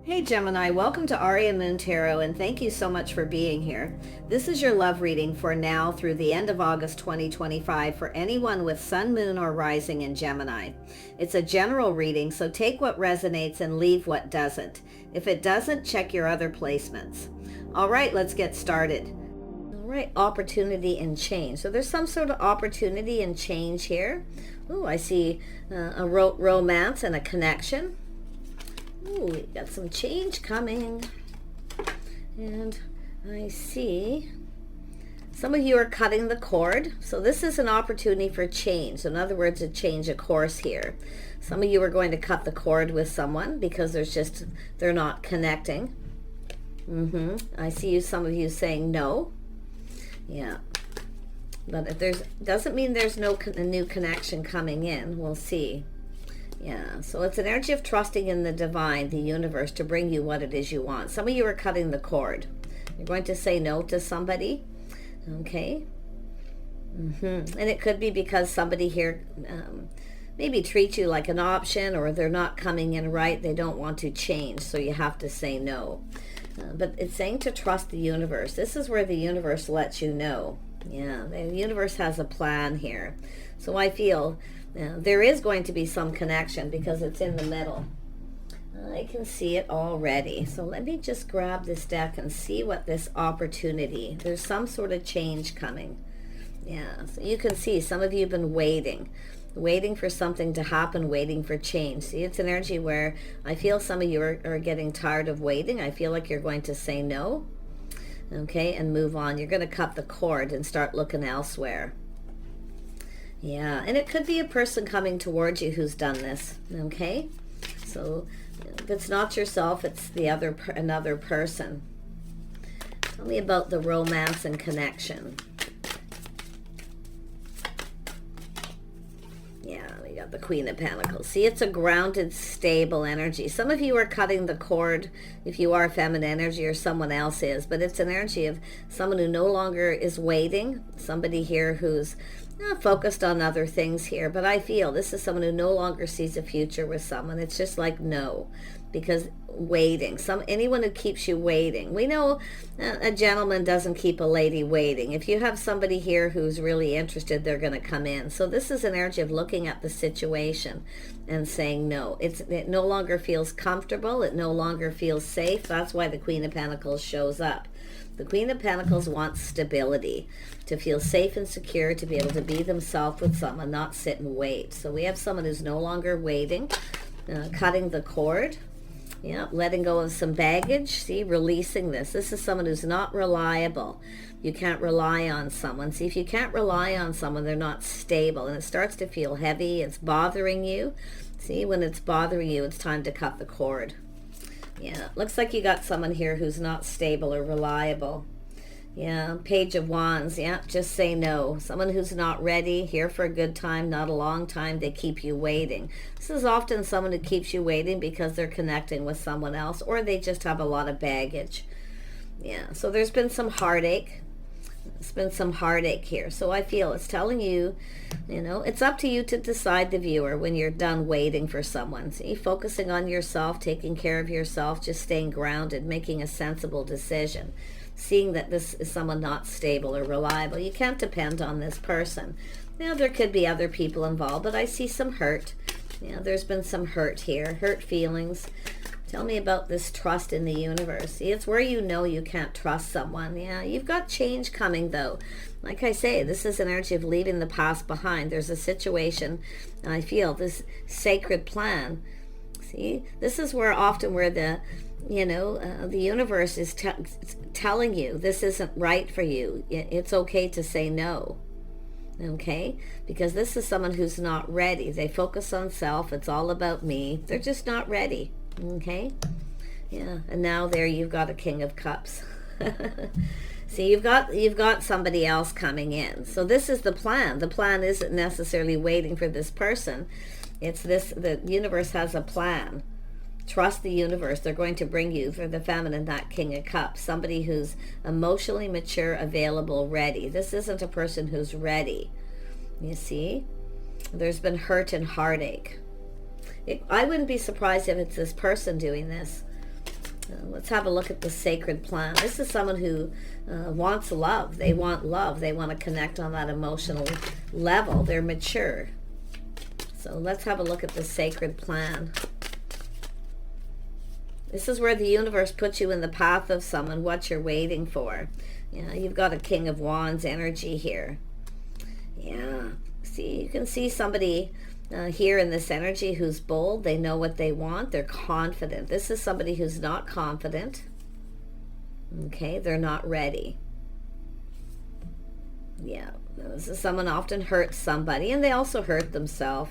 Hey Gemini, welcome to Aria Moon Tarot, and thank you so much for being here. This is your love reading for now through the end of August 2025 for anyone with Sun, Moon, or Rising in Gemini. It's a general reading, so take what resonates and leave what doesn't. If it doesn't, check your other placements. All right, let's get started. All right, opportunity and change. So there's some sort of opportunity and change here. Oh, I see a romance and a connection. Ooh, we got some change coming. And I see some of you are cutting the cord. So this is an opportunity for change. In other words, a change of course here. Some of you are going to cut the cord with someone because they're not connecting. I see some of you saying no. Yeah. But if doesn't mean there's no new connection coming in. We'll see. Yeah, so it's an energy of trusting in the divine, the universe, to bring you what it is you want. Some of you are cutting the cord. You're going to say no to somebody. Okay. And it could be because somebody here maybe treats you like an option, or they're not coming in right. They don't want to change, so you have to say no. But it's saying to trust the universe. This is where the universe lets you know. Yeah, the universe has a plan here. So I feel there is going to be some connection because it's in the middle. I can see it already. So let me just grab this deck and see what this opportunity. There's some sort of change coming. Yeah, so you can see some of you have been waiting for something to happen, waiting for change. See, it's an energy where I feel some of you are getting tired of waiting. I feel like you're going to say no. Okay, and move on. You're going to cut the cord and start looking elsewhere. Yeah, and it could be a person coming towards you who's done this. Okay, so if it's not yourself, it's another person. Tell me about the romance and connection. Yeah, we got the Queen of Pentacles. See, it's a grounded, stable energy. Some of you are cutting the cord if you are feminine energy or someone else is, but it's an energy of someone who no longer is waiting, somebody here who's focused on other things here. But I feel this is someone who no longer sees a future with someone. It's just like no, because waiting, anyone who keeps you waiting. We know a gentleman doesn't keep a lady waiting. If you have somebody here who's really interested, they're going to come in. So this is an energy of looking at the situation and saying no. It no longer feels comfortable. It no longer feels safe. That's why the Queen of Pentacles shows up. The Queen of Pentacles wants stability, to feel safe and secure, to be able to be themselves with someone, not sit and wait. So we have someone who's no longer waiting, cutting the cord. Yeah, letting go of some baggage. See, releasing this. This is someone who's not reliable. You can't rely on someone. See, if you can't rely on someone, they're not stable, and it starts to feel heavy. It's bothering you. See, when it's bothering you, it's time to cut the cord. Yeah, looks like you got someone here who's not stable or reliable. Yeah, Page of Wands. Yeah, just say no. Someone who's not ready, here for a good time, not a long time. They keep you waiting. This is often someone who keeps you waiting because they're connecting with someone else, or they just have a lot of baggage. Yeah, so there's been some heartache. There's been some heartache here. So I feel it's telling you, it's up to you to decide, the viewer, when you're done waiting for someone. See, focusing on yourself, taking care of yourself, just staying grounded, making a sensible decision. Seeing that this is someone not stable or reliable. You can't depend on this person. Now, there could be other people involved, but I see some hurt. There's been some hurt here, hurt feelings. Tell me about this trust in the universe. See, it's where you can't trust someone. Yeah, you've got change coming, though. Like I say, this is an energy of leaving the past behind. There's a situation, and I feel this sacred plan. See, this is where the universe is telling you this isn't right for you. It's okay to say no. Okay? Because this is someone who's not ready. They focus on self. It's all about me. They're just not ready. Okay? Yeah. And now there you've got a King of Cups. See, you've got somebody else coming in. So this is the plan. The plan isn't necessarily waiting for this person. It's the universe has a plan. Trust the universe. They're going to bring you, for the feminine, that King of Cups, somebody who's emotionally mature, available, ready. This isn't a person who's ready. You see? There's been hurt and heartache. I wouldn't be surprised if it's this person doing this. Let's have a look at the sacred plan. This is someone who wants love. They want love. They want to connect on that emotional level. They're mature. So let's have a look at the sacred plan. This is where the universe puts you in the path of someone, what you're waiting for. Yeah, you've got a King of Wands energy here. Yeah, see, you can see somebody here in this energy who's bold. They know what they want. They're confident. This is somebody who's not confident. Okay, they're not ready. Yeah, this is someone often hurts somebody, and they also hurt themselves.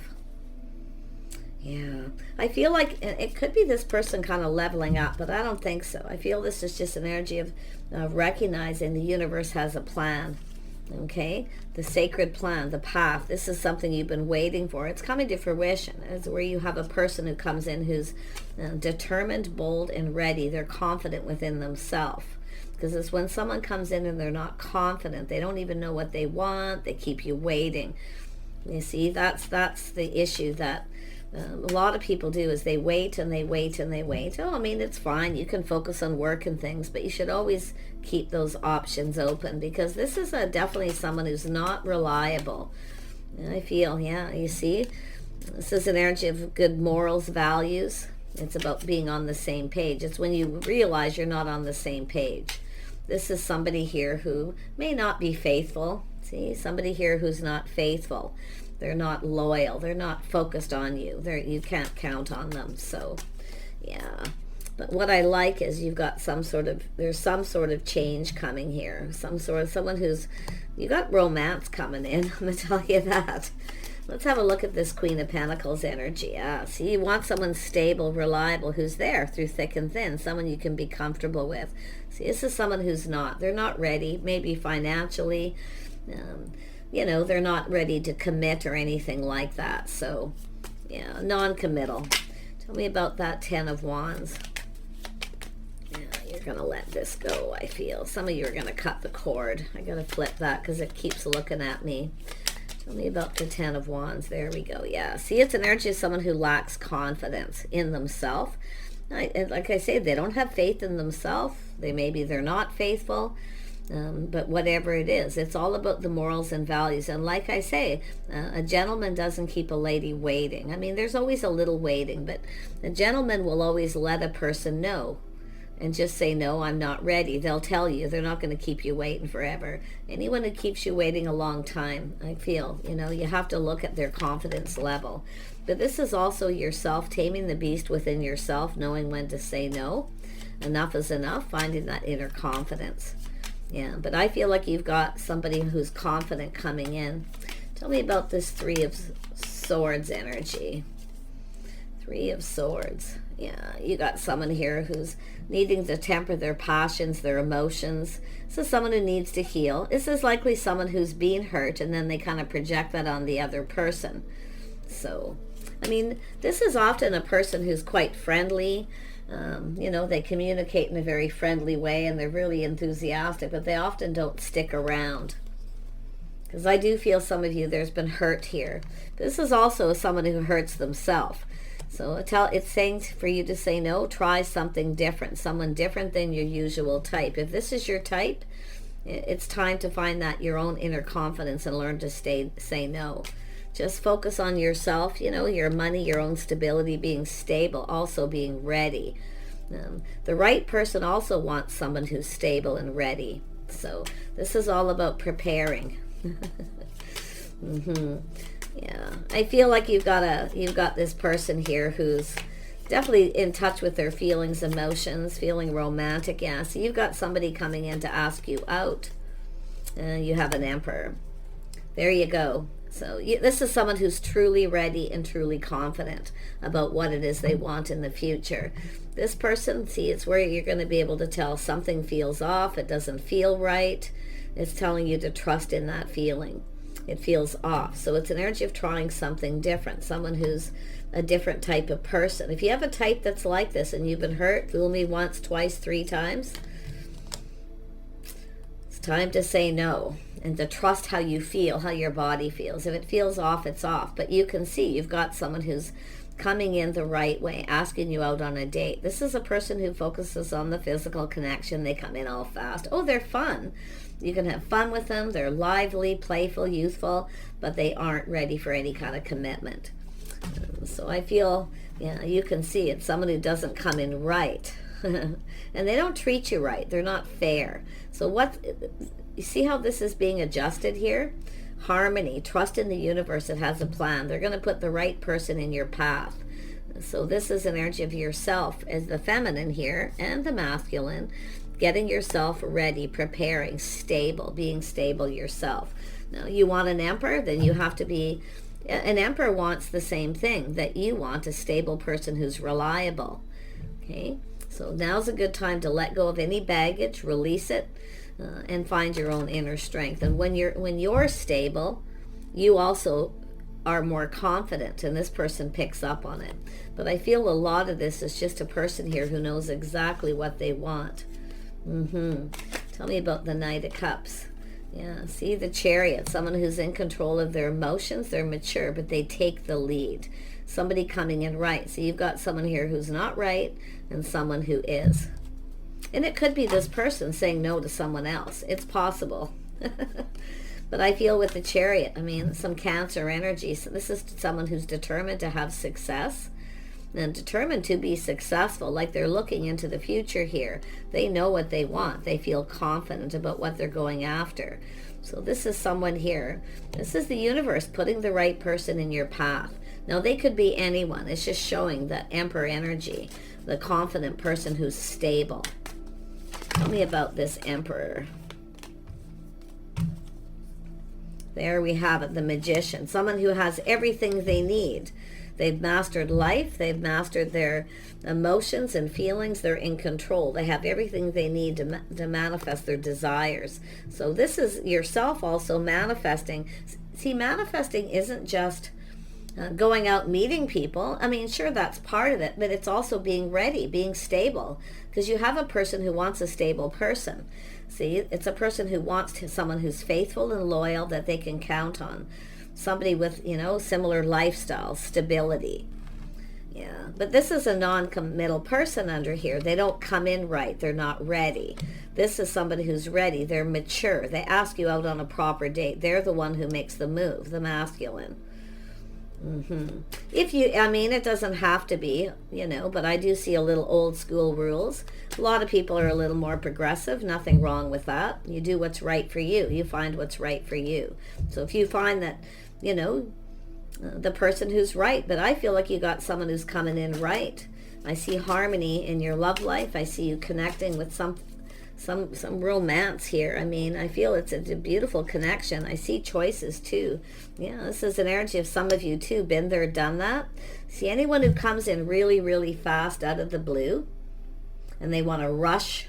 Yeah, I feel like it could be this person kind of leveling up, but I don't think so. I feel this is just an energy of recognizing the universe has a plan. Okay, the sacred plan, the path. This is something you've been waiting for. It's coming to fruition. It's where you have a person who comes in who's determined, bold, and ready. They're confident within themselves. Because it's when someone comes in and they're not confident. They don't even know what they want. They keep you waiting. You see, that's the issue that a lot of people do, is they wait and they wait and they wait. Oh, I mean, it's fine. You can focus on work and things, but you should always keep those options open, because this is definitely someone who's not reliable. And I feel, yeah, you see, this is an energy of good morals, values. It's about being on the same page. It's when you realize you're not on the same page. This is somebody here who may not be faithful. See, somebody here who's not faithful. They're not loyal. They're not focused on you. You can't count on them. So, yeah. But what I like is you've got there's some sort of change coming here. Someone who's, you got romance coming in. I'm going to tell you that. Let's have a look at this Queen of Pentacles energy. See, you want someone stable, reliable, who's there through thick and thin, someone you can be comfortable with. See, this is someone who's not. They're not ready, maybe financially. They're not ready to commit or anything like that. So, yeah, non-committal. Tell me about that Ten of Wands. Yeah, you're going to let this go, I feel. Some of you are going to cut the cord. I got to flip that because it keeps looking at me. Tell me about the Ten of Wands. There we go. Yeah, see, it's an energy of someone who lacks confidence in themselves. Like I say, they don't have faith in themselves. They're not faithful. But whatever it is, it's all about the morals and values. And like I say, a gentleman doesn't keep a lady waiting. I mean, there's always a little waiting, but a gentleman will always let a person know and just say, no, I'm not ready. They'll tell you. They're not going to keep you waiting forever. Anyone who keeps you waiting a long time, I feel, you have to look at their confidence level. But this is also yourself, taming the beast within yourself, knowing when to say no. Enough is enough, finding that inner confidence. Yeah, but I feel like you've got somebody who's confident coming in. Tell me about this Three of Swords energy. Three of Swords. Yeah, you got someone here who's needing to temper their passions, their emotions. This is someone who needs to heal. This is likely someone who's being hurt, and then they kind of project that on the other person. So, I mean, this is often a person who's quite friendly. They communicate in a very friendly way, and they're really enthusiastic, but they often don't stick around. Because I do feel some of you, there's been hurt here. This is also someone who hurts themselves. So it's saying for you to say no, try something different, someone different than your usual type. If this is your type, it's time to find that your own inner confidence and learn to say no. Just focus on yourself, your money, your own stability, being stable, also being ready. The right person also wants someone who's stable and ready. So this is all about preparing. Yeah, I feel like you've got this person here who's definitely in touch with their feelings, emotions, feeling romantic. Yeah, so you've got somebody coming in to ask you out. You have an Emperor. There you go. So this is someone who's truly ready and truly confident about what it is they want in the future. This person, see, it's where you're going to be able to tell something feels off, it doesn't feel right. It's telling you to trust in that feeling. It feels off. So it's an energy of trying something different, someone who's a different type of person. If you have a type that's like this and you've been hurt, fool me once, twice, 3 times, it's time to say no. And to trust how you feel, how your body feels. If it feels off, it's off. But you can see you've got someone who's coming in the right way, asking you out on a date. This is a person who focuses on the physical connection. They come in all fast. Oh, they're fun. You can have fun with them. They're lively, playful, youthful, but they aren't ready for any kind of commitment. So I feel, yeah, you can see it's someone who doesn't come in right. And they don't treat you right. They're not fair. So you see how this is being adjusted here? Harmony, trust in the universe. It has a plan. They're going to put the right person in your path. So this is an energy of yourself as the feminine here and the masculine, getting yourself ready, preparing, stable, being stable yourself. Now, you want an emperor, then you have to be, an emperor wants the same thing that you want, a stable person who's reliable. Okay, so now's a good time to let go of any baggage, release it, and find your own inner strength. And when you're stable, you also are more confident, and this person picks up on it. But I feel a lot of this is just a person here who knows exactly what they want. Tell me about the Knight of Cups. Yeah, see the Chariot, someone who's in control of their emotions. They're mature, but they take the lead. Somebody coming in right. So you've got someone here who's not right and someone who is. And it could be this person saying no to someone else. It's possible. But I feel with the Chariot, I mean, some Cancer energy. So this is someone who's determined to have success and determined to be successful. Like they're looking into the future here. They know what they want. They feel confident about what they're going after. So this is someone here. This is the universe putting the right person in your path. Now, they could be anyone. It's just showing that Emperor energy, the confident person who's stable. Tell me about this Emperor. There we have it, the Magician. Someone who has everything they need. They've mastered life. They've mastered their emotions and feelings. They're in control. They have everything they need to manifest their desires. So this is yourself also manifesting. See, manifesting isn't just going out meeting people. I mean, sure, that's part of it, but it's also being ready, being stable, because you have a person who wants a stable person. See, it's a person who wants someone who's faithful and loyal that they can count on. Somebody with, similar lifestyle, stability. Yeah, but this is a non-committal person under here. They don't come in right. They're not ready. This is somebody who's ready. They're mature. They ask you out on a proper date. They're the one who makes the move, the masculine. It doesn't have to be, but I do see a little old school rules. A lot of people are a little more progressive. Nothing wrong with that. You do what's right for you. You find what's right for you. So if you find that, the person who's right, but I feel like you got someone who's coming in right. I see harmony in your love life. I see you connecting with some romance here. I mean, I feel it's a beautiful connection. I see choices too. Yeah, this is an energy of some of you too. Been there, done that. See, anyone who comes in really, really fast out of the blue and they want to rush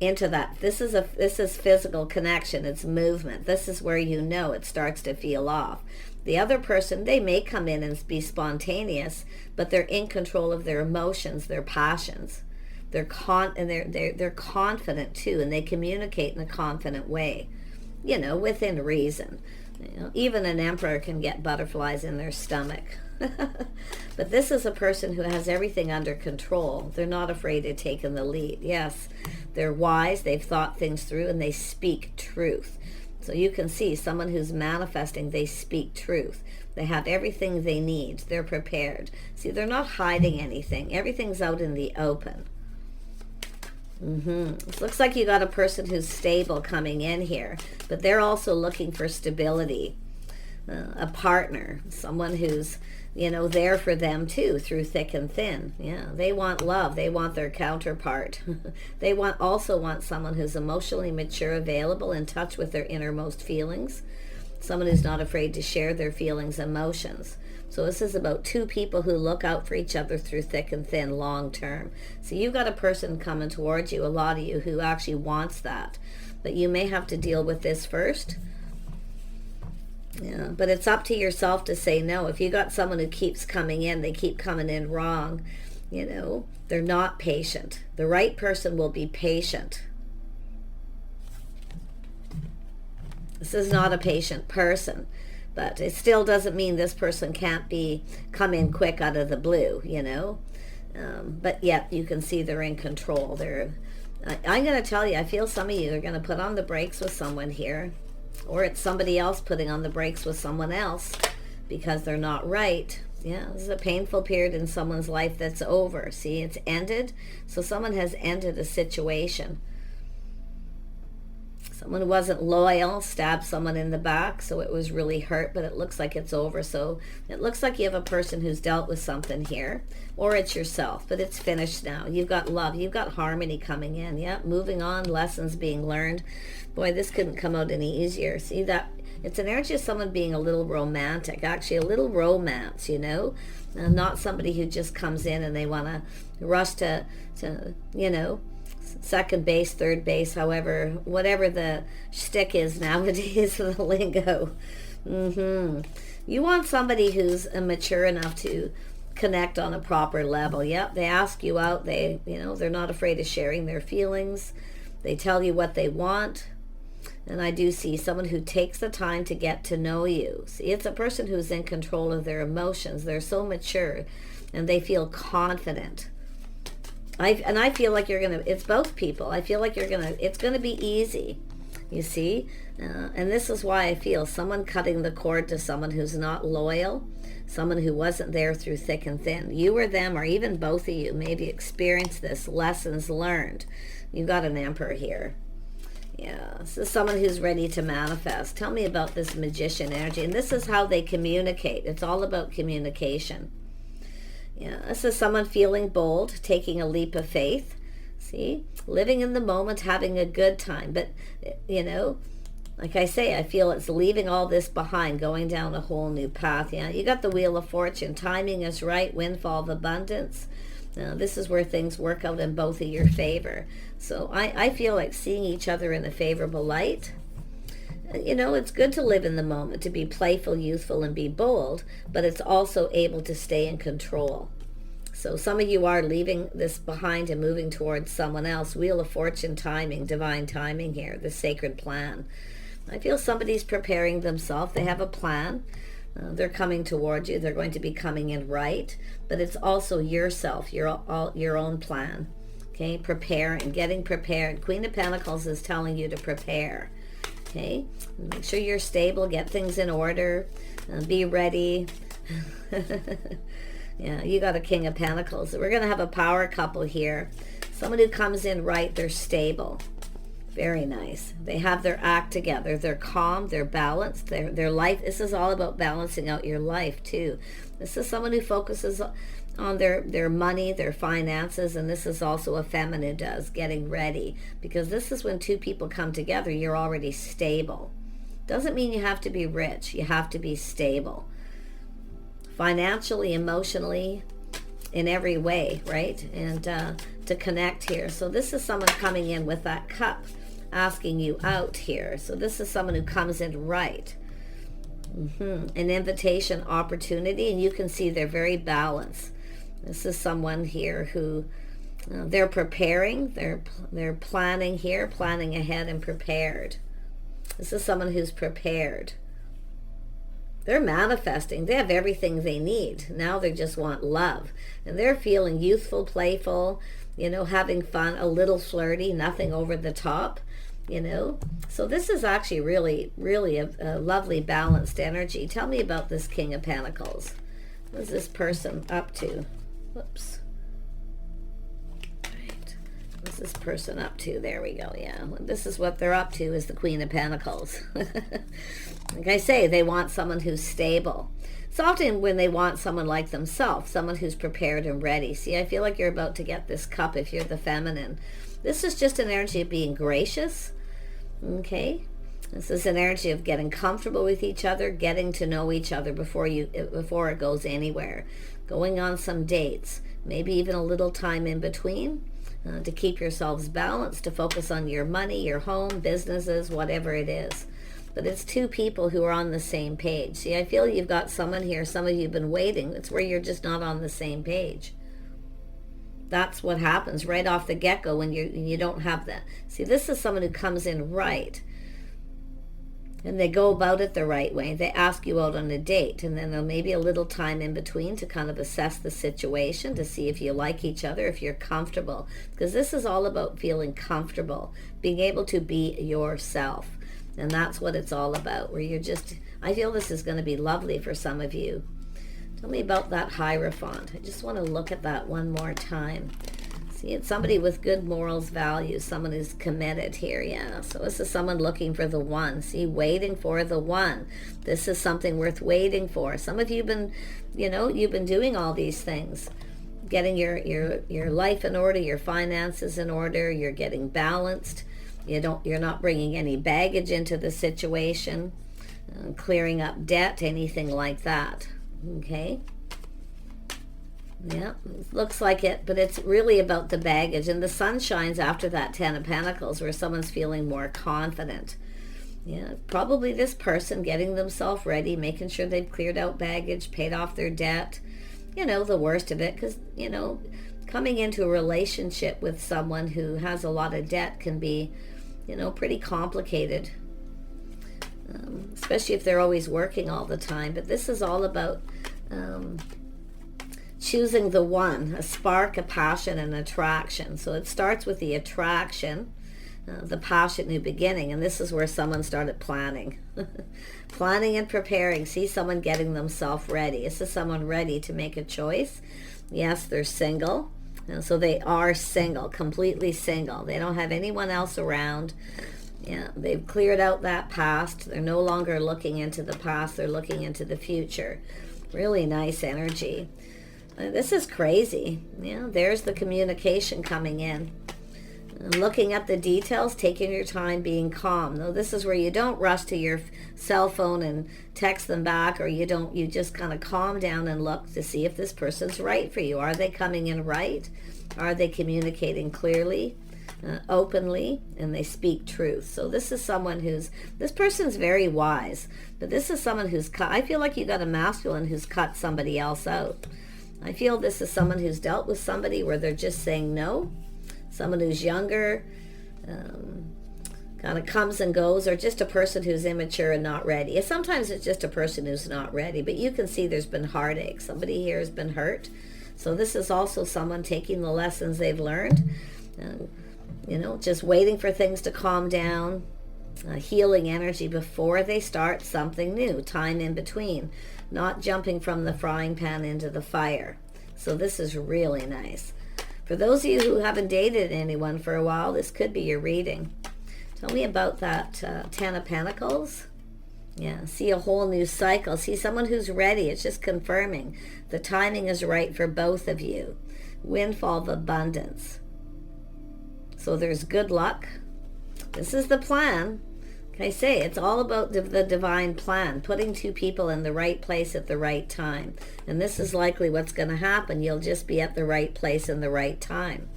into that. This is physical connection. It's movement. This is where it starts to feel off. The other person, they may come in and be spontaneous, but they're in control of their emotions, their passions. They're confident too, and they communicate in a confident way, within reason. Even an emperor can get butterflies in their stomach. But this is a person who has everything under control. They're not afraid of taking the lead. Yes, they're wise. They've thought things through, and they speak truth. So you can see someone who's manifesting, they speak truth. They have everything they need. They're prepared. See, they're not hiding anything. Everything's out in the open. It looks like you got a person who's stable coming in here, but they're also looking for stability, a partner, someone who's, there for them too, through thick and thin. Yeah, they want love. They want their counterpart. They also want someone who's emotionally mature, available, in touch with their innermost feelings, someone who's not afraid to share their feelings, emotions. So this is about two people who look out for each other through thick and thin, long term. So you've got a person coming towards you, a lot of you, who actually wants that. But you may have to deal with this first. Yeah, but it's up to yourself to say no. If you got someone who keeps coming in, they keep coming in wrong, they're not patient. The right person will be patient. This is not a patient person. But it still doesn't mean this person can't come in quick out of the blue, you know. But yet you can see they're in control. I'm going to tell you, I feel some of you are going to put on the brakes with someone here, or it's somebody else putting on the brakes with someone else because they're not right. Yeah, this is a painful period in someone's life that's over. See, it's ended. So someone has ended a situation. Someone who wasn't loyal stabbed someone in the back, so it was really hurt, but it looks like it's over. So it looks like you have a person who's dealt with something here, or it's yourself, but it's finished now. You've got love. You've got harmony coming in. Yeah, moving on, lessons being learned. Boy, this couldn't come out any easier. See that? It's an energy of someone being a little romantic, actually a little romance, you know, not somebody who just comes in and they want to rush to, you know, second base, third base, however, whatever the shtick is nowadays, the lingo. You want somebody who's mature enough to connect on a proper level. Yep, they ask you out. They, you know, they're not afraid of sharing their feelings. They tell you what they want. And I do see someone who takes the time to get to know you. See, it's a person who's in control of their emotions. They're so mature and they feel confident. I feel like you're going to, it's both people. I feel like it's going to be easy, you see? And this is why I feel someone cutting the cord to someone who's not loyal, someone who wasn't there through thick and thin. You or them, or even both of you, maybe experienced this, lessons learned. You've got an Emperor here. Yeah, this is someone who's ready to manifest. Tell me about this Magician energy. And this is how they communicate. It's all about communication. Yeah, this is someone feeling bold, taking a leap of faith. See, living in the moment, having a good time. But, you know, like I say, I feel it's leaving all this behind, going down a whole new path. Yeah, you got the Wheel of Fortune. Timing is right, windfall of abundance. This is where things work out in both of your favor. So I feel like seeing each other in a favorable light. You know, it's good to live in the moment, to be playful, youthful, and be bold, but it's also able to stay in control. So some of you are leaving this behind and moving towards someone else. Wheel of Fortune, timing, divine timing here, the sacred plan. I feel somebody's preparing themselves. They have a plan. They're coming towards you. They're going to be coming in right, but it's also yourself, your own plan. Okay, prepare and getting prepared. Queen of Pentacles is telling you to prepare. Okay, make sure you're stable, get things in order, be ready. Yeah, you got a King of Pentacles. We're going to have a power couple here. Someone who comes in right, they're stable. Very nice. They have their act together. They're calm, they're balanced, their life. This is all about balancing out your life too. This is someone who focuses on their money, their finances, and this is also a feminine does, getting ready. Because this is when two people come together, you're already stable. Doesn't mean you have to be rich. You have to be stable. Financially, emotionally, in every way, right? And to connect here. So this is someone coming in with that cup, asking you out here. So this is someone who comes in right. An invitation, opportunity, and you can see they're very balanced. This is someone here who they're preparing, they're planning here, planning ahead and prepared. This is someone who's prepared. They're manifesting. They have everything they need. Now they just want love. And they're feeling youthful, playful, you know, having fun, a little flirty, nothing over the top, you know. So this is actually really, really a lovely balanced energy. Tell me about this King of Pentacles. What is this person up to? Whoops. Right. What's this person up to? There we go. Yeah. This is what they're up to, is the Queen of Pentacles. Like I say, they want someone who's stable. It's often when they want someone like themselves, someone who's prepared and ready. See, I feel like you're about to get this cup if you're the feminine. This is just an energy of being gracious. Okay. This is an energy of getting comfortable with each other, getting to know each other before it goes anywhere. Going on some dates, maybe even a little time in between to keep yourselves balanced, to focus on your money, your home, businesses, whatever it is. But it's two people who are on the same page. See, I feel you've got someone here, some of you have been waiting. It's where you're just not on the same page. That's what happens right off the get-go when you don't have that. See, this is someone who comes in right. and they go about it the right way. They ask you out on a date, and then there may be a little time in between to kind of assess the situation, to see if you like each other, if you're comfortable. Because this is all about feeling comfortable, being able to be yourself. And that's what it's all about, where you're just, I feel this is going to be lovely for some of you. Tell me about that Hierophant. I just want to look at that one more time. See, it's somebody with good morals, values, someone who's committed here, yeah. So this is someone looking for the one. See, waiting for the one. This is something worth waiting for. Some of you have been, you've been doing all these things. Getting your life in order, your finances in order, you're getting balanced. You're not bringing any baggage into the situation, clearing up debt, anything like that, okay? Yeah, looks like it, but it's really about the baggage. And the sun shines after that Ten of Pentacles, where someone's feeling more confident. Yeah, probably this person getting themselves ready, making sure they've cleared out baggage, paid off their debt. The worst of it, because, coming into a relationship with someone who has a lot of debt can be, pretty complicated. Especially if they're always working all the time. But this is all about choosing the one, a spark, a passion, and attraction. So it starts with the attraction, the passion, new beginning. And this is where someone started planning. Planning and preparing. See someone getting themselves ready. This is someone ready to make a choice. Yes, they're single. So they are single, completely single. They don't have anyone else around. Yeah, they've cleared out that past. They're no longer looking into the past. They're looking into the future. Really nice energy. This is crazy. There's the communication coming in. Looking at the details, taking your time, being calm. Now, this is where you don't rush to your cell phone and text them back, or you just kind of calm down and look to see if this person's right for you. Are they coming in right? Are they communicating clearly, openly, and they speak truth? So this is someone this person's very wise, but this is someone who's cut. I feel like you got a masculine who's cut somebody else out. I feel this is someone who's dealt with somebody where they're just saying no. Someone who's younger, kind of comes and goes, or just a person who's immature and not ready. Sometimes it's just a person who's not ready, but you can see there's been heartache. Somebody here has been hurt. So this is also someone taking the lessons they've learned, just waiting for things to calm down, healing energy before they start something new, time in between, not jumping from the frying pan into the fire. So this is really nice. For those of you who haven't dated anyone for a while, this could be your reading. Tell me about that Ten of Pentacles. Yeah, see a whole new cycle. See someone who's ready. It's just confirming the timing is right for both of you. Windfall of abundance. So there's good luck. This is the plan. I say it's all about the divine plan, putting two people in the right place at the right time. And this is likely what's going to happen. You'll just be at the right place in the right time.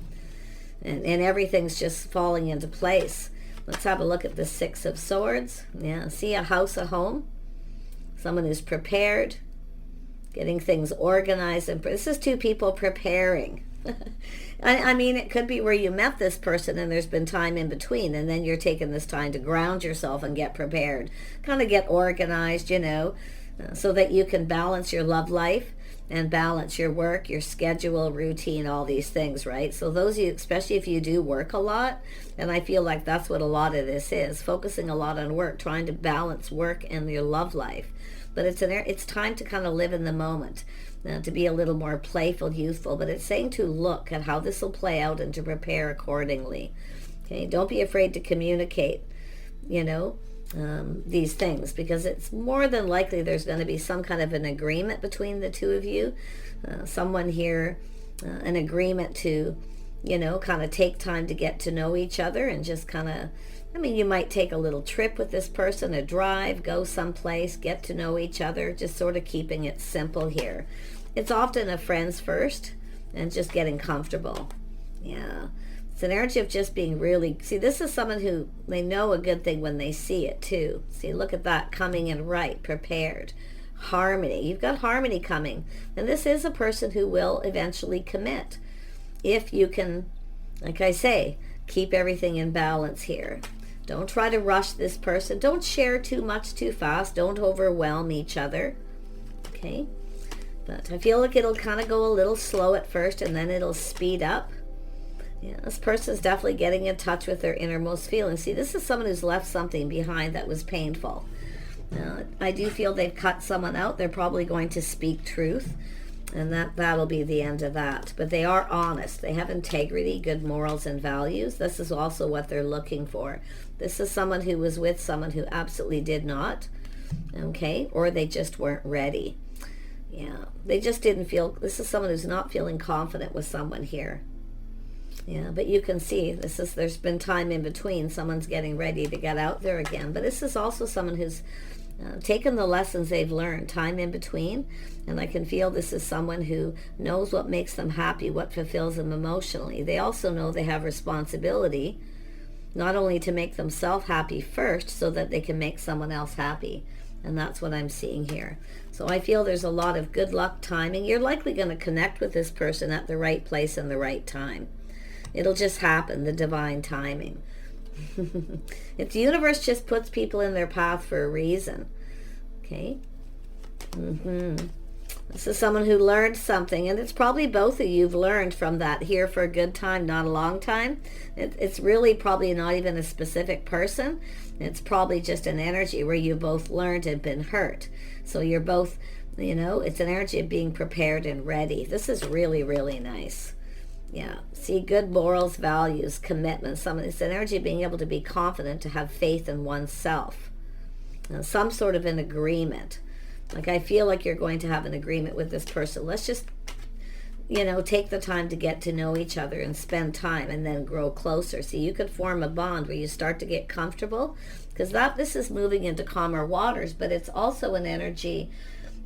And everything's just falling into place. Let's have a look at the Six of Swords. Yeah, see a house, a home. Someone who's prepared, getting things organized. And this is two people preparing. I mean, it could be where you met this person and there's been time in between, and then you're taking this time to ground yourself and get prepared, kind of get organized, so that you can balance your love life and balance your work, your schedule, routine, all these things, right? So those of you, especially if you do work a lot, and I feel like that's what a lot of this is, focusing a lot on work, trying to balance work and your love life. But it's time to kind of live in the moment. To be a little more playful, youthful, but it's saying to look at how this will play out and to prepare accordingly. Okay, don't be afraid to communicate, these things, because it's more than likely there's going to be some kind of an agreement between the two of you. Someone here, an agreement to, kind of take time to get to know each other and just kind of, you might take a little trip with this person, a drive, go someplace, get to know each other, just sort of keeping it simple here. It's often a friends first and just getting comfortable. Yeah. It's an energy of just being really, see, this is someone who, they know a good thing when they see it too. See, look at that, coming in right, prepared. Harmony. You've got harmony coming. And this is a person who will eventually commit. If you can, like I say, keep everything in balance here. Don't try to rush this person. Don't share too much too fast. Don't overwhelm each other. Okay? But I feel like it'll kind of go a little slow at first and then it'll speed up. Yeah, this person's definitely getting in touch with their innermost feelings. See, this is someone who's left something behind that was painful. I do feel they've cut someone out. They're probably going to speak truth, and that'll be the end of that. But they are honest. They have integrity, good morals, and values. This is also what they're looking for. This is someone who was with someone who absolutely did not, okay, or they just weren't ready. Yeah, they just didn't feel, this is someone who's not feeling confident with someone here. Yeah, but you can see there's been time in between. Someone's getting ready to get out there again. But this is also someone who's taken the lessons they've learned, time in between. And I can feel this is someone who knows what makes them happy, what fulfills them emotionally. They also know they have responsibility, not only to make themselves happy first, so that they can make someone else happy. And that's what I'm seeing here. So I feel there's a lot of good luck timing. You're likely going to connect with this person at the right place and the right time. It'll just happen, the divine timing. If the universe just puts people in their path for a reason. Okay? This is someone who learned something, and it's probably both of you've learned from that. Here for a good time, not a long time. It's really probably not even a specific person. It's probably just an energy where you both learned and been hurt. So you're both, it's an energy of being prepared and ready. This is really, really nice. Yeah, see, good morals, values, commitment. It's an energy of being able to be confident, to have faith in oneself. Some sort of an agreement. Like, I feel like you're going to have an agreement with this person. Let's just, take the time to get to know each other and spend time and then grow closer. See, you could form a bond where you start to get comfortable, because this is moving into calmer waters, but it's also an energy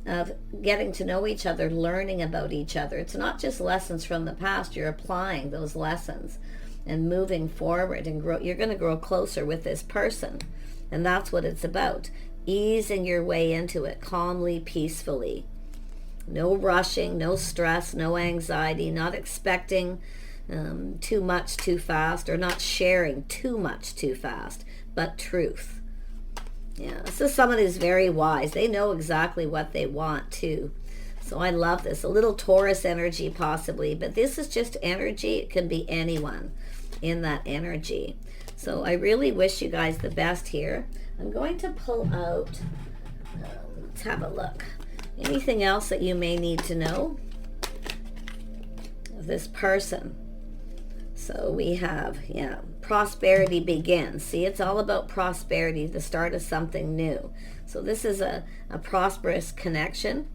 of getting to know each other, learning about each other. It's not just lessons from the past. You're applying those lessons and moving forward and grow. You're going to grow closer with this person. And that's what it's about. Easing your way into it calmly, peacefully. No rushing, no stress, no anxiety, not expecting too much too fast, or not sharing too much too fast, but truth. Yeah, this is someone who's very wise. They know exactly what they want too. So I love this. A little Taurus energy possibly, but this is just energy. It can be anyone in that energy. So I really wish you guys the best here. I'm going to pull out, let's have a look. Anything else that you may need to know of this person? So we have, prosperity begins. See, it's all about prosperity, the start of something new. So this is a prosperous connection.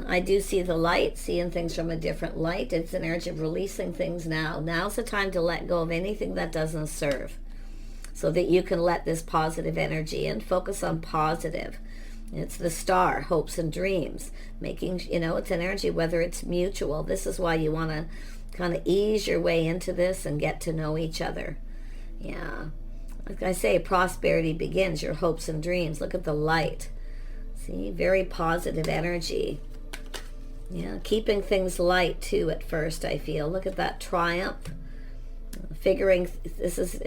I do see the light, seeing things from a different light. It's an energy of releasing things now. Now's the time to let go of anything that doesn't serve, so that you can let this positive energy in. Focus on positive. It's the star, hopes and dreams. Making, it's an energy, whether it's mutual. This is why you want to kind of ease your way into this and get to know each other. Yeah. Like I say, prosperity begins, your hopes and dreams. Look at the light. See, very positive energy. Yeah, keeping things light too at first, I feel. Look at that triumph. This is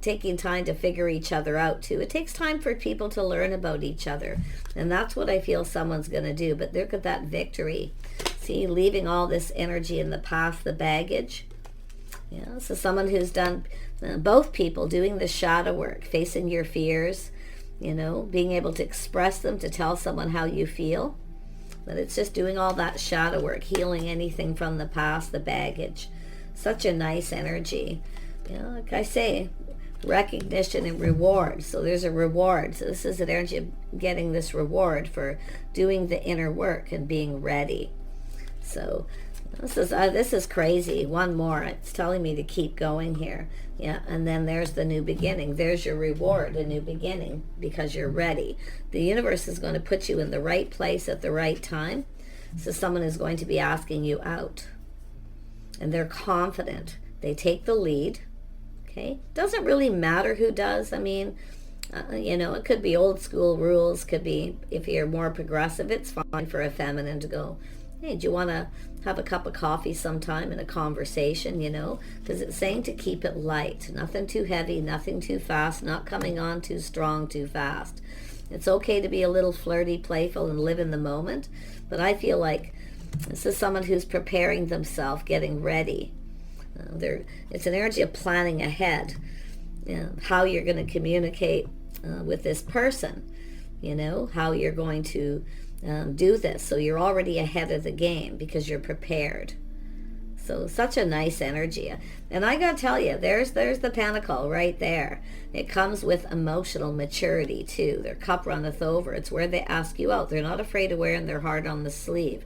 taking time to figure each other out too. It takes time for people to learn about each other, and that's what I feel someone's going to do. But look at that victory. See, leaving all this energy in the past, the baggage. Yeah, so someone who's done, both people doing the shadow work, facing your fears, being able to express them, to tell someone how you feel. But it's just doing all that shadow work, healing anything from the past, the baggage. Such a nice energy. Like I say, recognition and reward. So there's a reward. So this is an energy of getting this reward for doing the inner work and being ready. So this is crazy. One more. It's telling me to keep going here. Yeah, and then there's the new beginning. There's your reward, a new beginning, because you're ready. The universe is going to put you in the right place at the right time. So someone is going to be asking you out. And they're confident. They take the lead. Okay? Doesn't really matter who does. I mean, it could be old school rules. Could be, if you're more progressive, it's fine for a feminine to go, Hey, do you want to have a cup of coffee sometime in a conversation, you know? Because it's saying to keep it light. Nothing too heavy, nothing too fast, not coming on too strong, too fast. It's okay to be a little flirty, playful, and live in the moment. But I feel like this is someone who's preparing themselves, getting ready. It's an energy of planning ahead, you know, how you're going to communicate with this person, you know, how you're going to do this. So you're already ahead of the game because you're prepared. So such a nice energy. And I gotta tell you, there's the pentacle right there. It comes with emotional maturity too. Their cup runneth over. It's where they ask you out. They're not afraid of wearing their heart on the sleeve,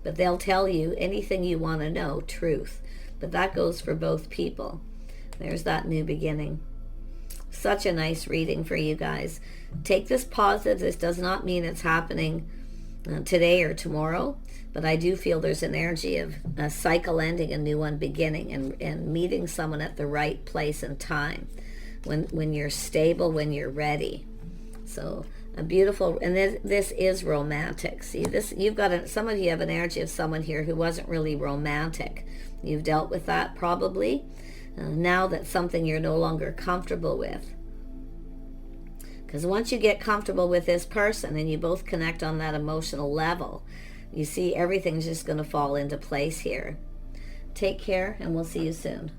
but they'll tell you anything you want to know, truth. But that goes for both people. There's that new beginning. Such a nice reading for you guys. Take this positive. This does not mean it's happening today or tomorrow, but I do feel there's an energy of a cycle ending, a new one beginning, and meeting someone at the right place and time, when you're stable, when you're ready. So a beautiful, and this is romantic. See, this, you've got some of you have an energy of someone here who wasn't really romantic. You've dealt with that probably. Now that's something you're no longer comfortable with. Because once you get comfortable with this person and you both connect on that emotional level, you see everything's just going to fall into place here. Take care, and we'll see you soon.